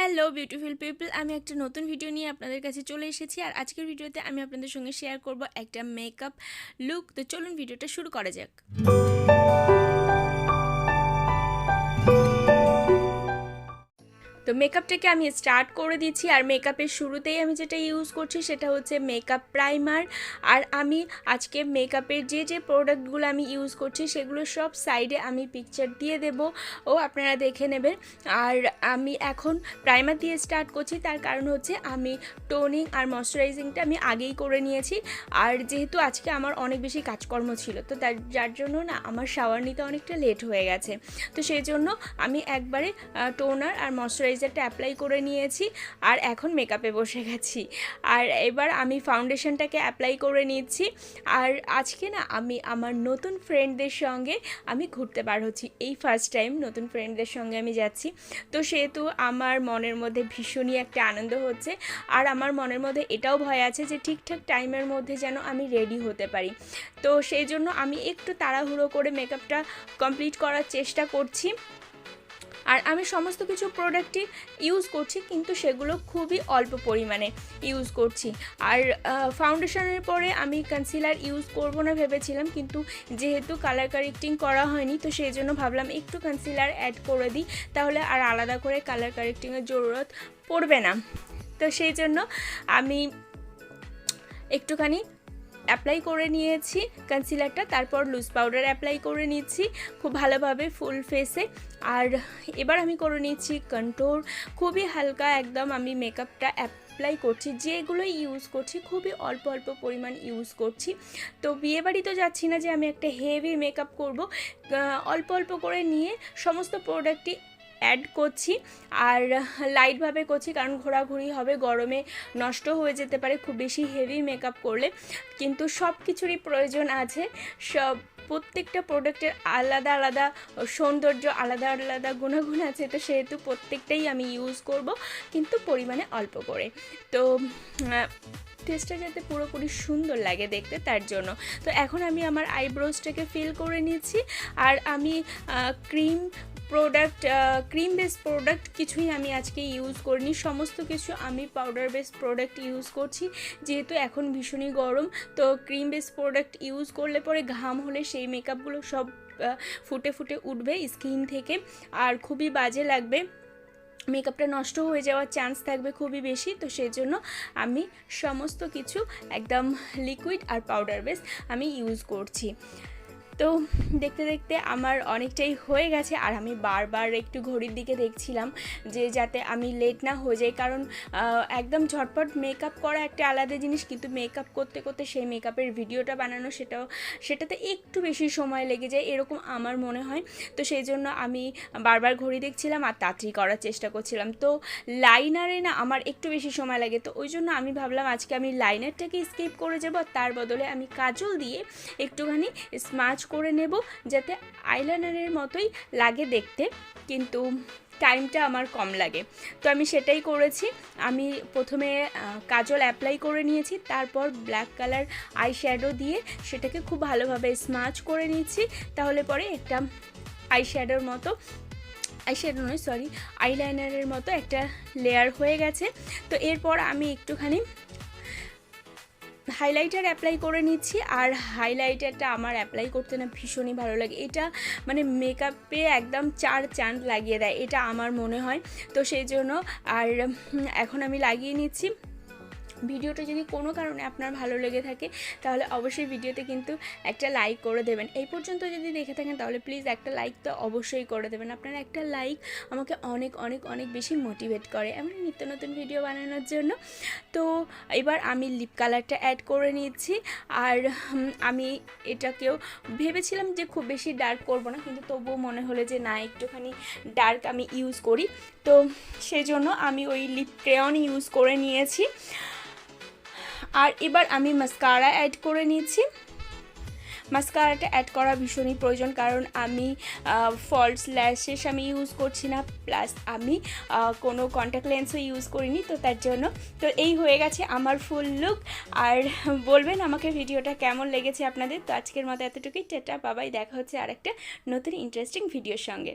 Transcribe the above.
Hello beautiful people, আমি একটা নতুন ভিডিও নিয়ে আপনাদের কাছে চলে এসেছি। আর আজকের ভিডিওতে আমি আপনাদের সঙ্গে শেয়ার করব একটা মেকআপ লুক। তো চলুন ভিডিওটা শুরু করা যাক। তো মেকআপটাকে আমি স্টার্ট করে দিচ্ছি। আর মেকআপের শুরুতেই আমি যেটা ইউজ করছি সেটা হচ্ছে মেকআপ প্রাইমার। আর আমি আজকে মেকআপের যে প্রোডাক্টগুলো আমি ইউজ করছি সেগুলো সব সাইডে আমি পিকচার দিয়ে দেব, ও আপনারা দেখে নেবেন। আর আমি এখন প্রাইমার দিয়ে স্টার্ট করছি, তার কারণ হচ্ছে আমি টোনিং আর ময়শ্চারাইজিংটা আমি আগেই করে নিয়েছি। আর যেহেতু আজকে আমার অনেক বেশি কাজকর্ম ছিল, তো যার জন্য না আমার শাওয়ার নিতে অনেকটা লেট হয়ে গেছে। তো সেই জন্য আমি একবারে টোনার আর ময়শ্চারাইজারটা অ্যাপ্লাই করে নিয়েছি আর এখন মেকআপে বসে গেছি। আর এবার আমি ফাউন্ডেশনটাকে অ্যাপ্লাই করে নিচ্ছি। আর আজকে না আমি আমার নতুন ফ্রেন্ডদের সঙ্গে আমি ঘুরতে বার হচ্ছি। এই ফার্স্ট টাইম নতুন ফ্রেন্ডদের সঙ্গে আমি যাচ্ছি। তো সেহেতু আমার মনের মধ্যে ভীষণই একটা আনন্দ হচ্ছে। আর আমার মনের মধ্যে এটাও ভয় আছে যে ঠিকঠাক টাইমের মধ্যে যেন আমি রেডি হতে পারি। তো সেই জন্য আমি একটু তাড়াহুড়ো করে মেকআপটা কমপ্লিট করার চেষ্টা করছি। আর আমি সমস্ত কিছু প্রোডাক্টই ইউজ করছি, কিন্তু সেগুলো খুবই অল্প পরিমাণে ইউজ করছি। আর ফাউন্ডেশনের পরে আমি কনসিলার ইউজ করব না ভেবেছিলাম, কিন্তু যেহেতু কালার কারেক্টিং করা হয়নি তো সেই জন্য ভাবলাম একটু কনসিলার অ্যাড করে দিই, তাহলে আর আলাদা করে কালার কারেক্টিংয়ের জরুরত পড়বে না। তো সেই জন্য আমি একটুখানি অ্যাপ্লাই করে নিয়েছি কনসিলারটা, তারপর লুজ পাউডার অ্যাপ্লাই করে নিচ্ছি খুব ভালোভাবে ফুল ফেসে। আর এবার আমি করে নিচ্ছি কন্ট্রোল, খুবই হালকা একদম আমি মেকআপটা অ্যাপ্লাই করছি। যেগুলো ইউজ করছি খুবই অল্প অল্প পরিমাণ ইউজ করছি। তো বিয়েবাড়ি তো যাচ্ছি না যে আমি একটা হেভি মেকআপ করব, অল্প অল্প করে নিয়ে সমস্ত প্রোডাক্টই অ্যাড করছি। আর লাইটভাবে করছি, কারণ ঘোরাঘুরি হবে, গরমে নষ্ট হয়ে যেতে পারে খুব বেশি হেভি মেকআপ করলে। কিন্তু সব কিছুরই প্রয়োজন আছে, প্রত্যেকটা প্রোডাক্টের আলাদা আলাদা সৌন্দর্য, আলাদা আলাদা গুণাগুণ আছে। তো সেহেতু প্রত্যেকটাই আমি ইউজ করব, কিন্তু পরিমাণে অল্প করে। তো টেস্টটা যাতে পুরোপুরি সুন্দর লাগে দেখতে, তার জন্য। তো এখন আমি আমার আইব্রোজটাকে ফিল করে নিচ্ছি। আর আমি ক্রিম বেস প্রোডাক্ট কিছুই আমি আজকে ইউজ করিনি, সমস্ত কিছু আমি পাউডার বেস প্রোডাক্ট ইউজ করছি। যেহেতু এখন ভীষণই গরম, তো ক্রিম বেস প্রোডাক্ট ইউজ করলে পরে ঘাম হলে সেই মেকআপগুলো সব ফুটে ফুটে উঠবে স্কিন থেকে, আর খুবই বাজে লাগবে, মেকআপটা নষ্ট হয়ে যাওয়ার চান্স থাকবে খুবই বেশি। তো সেই জন্য আমি সমস্ত কিছু একদম লিকুইড আর পাউডার বেস আমি ইউজ করছি। তো দেখতে দেখতে আমার অনেকটাই হয়ে গেছে। আর আমি বারবার একটু ঘড়ির দিকে দেখছিলাম যে যাতে আমি লেট না হয়ে যাই, কারণ একদম ঝটপট মেকআপ করা একটা আলাদা জিনিস, কিন্তু মেকআপ করতে করতে সেই মেকআপের ভিডিওটা বানানো সেটাতে একটু বেশি সময় লেগে যায়, এরকম আমার মনে হয়। তো সেই জন্য আমি বারবার ঘড়ি দেখছিলাম আর তাড়াতাড়ি করার চেষ্টা করছিলাম। তো লাইনারে না আমার একটু বেশি সময় লাগে, তো ওই জন্য আমি ভাবলাম আজকে আমি লাইনারটাকে স্কিপ করে যাব, তার বদলে আমি কাজল দিয়ে একটুখানি স্মাচ করে নেব, যাতে আইলাইনারের মতোই লাগে দেখতে, কিন্তু টাইমটা আমার কম লাগে। তো আমি সেটাই করেছি। আমি প্রথমে কাজল অ্যাপ্লাই করে নিয়েছি, তারপর ব্ল্যাক কালার আই শ্যাডো দিয়ে সেটাকে খুব ভালোভাবে স্মাচ করে নিচ্ছি। তাহলে পরে একটা আইলাইনারের মতো একটা লেয়ার হয়ে গেছে। তো এরপর আমি একটুখানি হাইলাইটার অ্যাপ্লাই করে নিচ্ছি। আর হাইলাইটারটা আমার অ্যাপ্লাই করতে না ভীষণই ভালো লাগে, এটা মানে মেকআপে একদম 4 চাঁদ লাগিয়ে দেয়, এটা আমার মনে হয়। তো সেই জন্য আর এখন আমি লাগিয়ে নিচ্ছি। ভিডিওটা যদি কোনো কারণে আপনার ভালো লেগে থাকে তাহলে অবশ্যই ভিডিওতে কিন্তু একটা লাইক করে দেবেন। এই পর্যন্ত যদি দেখে থাকেন তাহলে প্লিজ একটা লাইক তো অবশ্যই করে দেবেন। আপনার একটা লাইক আমাকে অনেক অনেক অনেক বেশি মোটিভেট করে এমন নিত্য নতুন ভিডিও বানানোর জন্য। তো এবার আমি লিপ কালারটা অ্যাড করে নিচ্ছি। আর আমি এটাকেও ভেবেছিলাম যে খুব বেশি ডার্ক করব না, কিন্তু তবুও মনে হলো যে না, একটুখানি ডার্ক আমি ইউজ করি। তো সেজন্য আমি ওই লিপ ক্রেয়ন ইউজ করে নিয়েছি। আর এবার আমি মাস্কারা অ্যাড করে নিয়েছি। মাস্কারাটা অ্যাড করা ভীষণই প্রয়োজন, কারণ আমি ফলস ল্যাশেস আমি ইউজ করছি না, প্লাস আমি কোনো কন্ট্যাক্ট লেন্সও ইউজ করিনি, তো তার জন্য। তো এই হয়ে গেছে আমার ফুল লুক। আর বলবেন আমাকে ভিডিওটা কেমন লেগেছে আপনাদের। তো আজকের মতো এতটুকুই, টাটা বাবাই, দেখা হচ্ছে আর একটা নতুন ইন্টারেস্টিং ভিডিওর সঙ্গে।